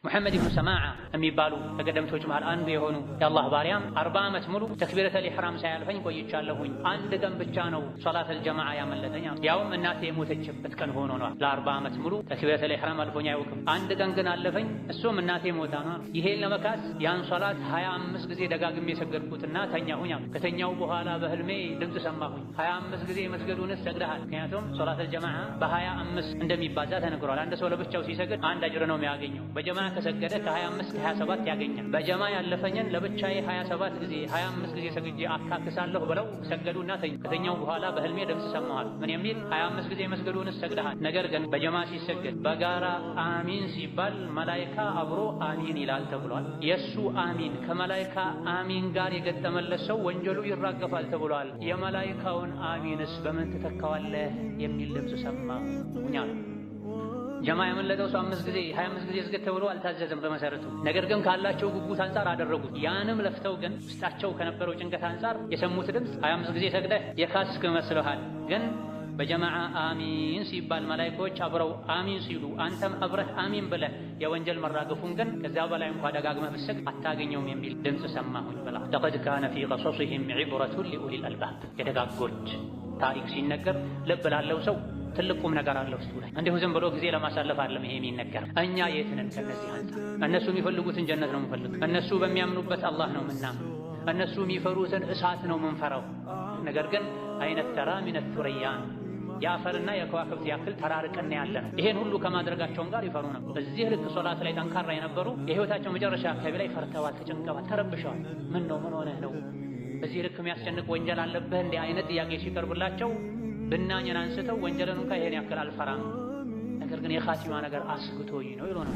ሙሐመድ ኢብኑ ሰማዓ የሚባሉ ከቀደምቶች መሃል አንዱ የሆኑ የአላህ ባሪያም 40 ዓመት ሙሉ ተክቢረተል ኢሕራም ሳያልፈኝ ቆይቻለሁኝ። አንድ ቀን ብቻ ነው ሶላተል ጀማዓ ያመለጠኝ፣ ያውም እናቴ የሞተችበት ቀን ሆኖ ነው። ለ40 ዓመት ሙሉ ተክቢረተል ኢሕራም አልፎኝ አያውቅም። አንድ ቀን ግን አለፈኝ፣ እሱም እናቴ ሞታ ነው። ይሄን ለመካስ ያን ሶላት 25 ጊዜ ደጋግሜ የሰገድኩትና ተኛሁኝ። ከተኛው በኋላ በህልሜ ድምፅ ሰማሁኝ። 25 ጊዜ መስገዱንስ ሰግደሃል? ምክንያቱም ሶላተል ጀማዓ በ25 እንደሚባዛ ተነግሯል። አንድ ሰው ለብቻው ሲሰግድ አንድ አጅር ነው የሚያገኘው። በጀማዓ ከሰገደ ከ25 ከ27 ያገኛል። በጀማዓ ያለፈኝን ለብቻዬ 27 ጊዜ 25 ጊዜ ሰግጄ አካክሳለሁ ብለው ሰገዱና ተኙ። ከተኛው በኋላ በህልሜ ድምፅ ሰማኋል። ምን የሚል? 25 ጊዜ መስገዱንስ ሰግደሃል። ነገር ግን በጀማዓ ሲሰገድ በጋራ አሚን ሲባል መላኢካ አብሮ አሚን ይላል ተብሏል። የሱ አሚን ከመላኢካ አሚን ጋር የገጠመለት ሰው ወንጀሉ ይራገፋል ተብሏል። የመላኢካውን አሚንስ በምን ትተካዋለህ የሚል ድምፅ ሰማሁኛል። ጀማዓ ያመለጠው ሰው 5 ጊዜ 25 ጊዜ ስገድ ተብሎ አልታዘዘም በመሰረቱ። ነገር ግን ካላቸው ጉጉት አንጻር አደረጉት። ያንም ለፍተው ግን ውስጣቸው ከነበረው ጭንቀት አንጻር የሰሙት ድምፅ 25 ጊዜ ሰግደህ የካስክ መስሎሃል። ግን በጀማዓ አሚን ሲባል መላኢካዎች አብረው አሚን ሲሉ አንተም አብረህ አሚን ብለህ የወንጀል መራገፉን ግን ከዚያ በላይ እንኳ ደጋግመህ ብትሰግድ አታገኘውም የሚል ድምፅ ሰማሁኝ ብላ። ለቀድ ካነ ፊ ቀሰሲሂም ዒብረቱን ሊኡሊል አልባብ። የደጋጎች ታሪክ ሲነገር ልብ ላለው ሰው ትልቁም ነገር አለው ውስጡ ላይ። እንዲሁ ዝም ብሎ ጊዜ ለማሳለፍ አይደለም ይሄ የሚነገር። እኛ የት ነን ከነዚህ አንፃር? እነሱ የሚፈልጉትን ጀነት ነው የምንፈልገው። እነሱ በሚያምኑበት አላህ ነው የምናምነው። እነሱ የሚፈሩትን እሳት ነው የምንፈራው። ነገር ግን አይነት ተራ ሚነት ቱረያን የአፈርና የከዋክብት ያክል ተራርቀን ያለ ነው። ይሄን ሁሉ ከማድረጋቸውም ጋር ይፈሩ ነው። በዚህ ልክ ሶላት ላይ ጠንካራ የነበሩ የህይወታቸው መጨረሻ አካባቢ ላይ ፈርተዋል፣ ተጨንቀዋል፣ ተረብሸዋል። ምን ነው ምን ሆነህ ነው? በዚህ ልክ የሚያስጨንቅ ወንጀል አለብህ እንዲህ አይነት ጥያቄ ሲቀርብላቸው ብናኝን አንስተው ወንጀልን እንኳ ይሄን ያክል አልፈራም፣ ነገር ግን የኻቲማ ነገር አስግቶኝ ነው ይሉ ነው።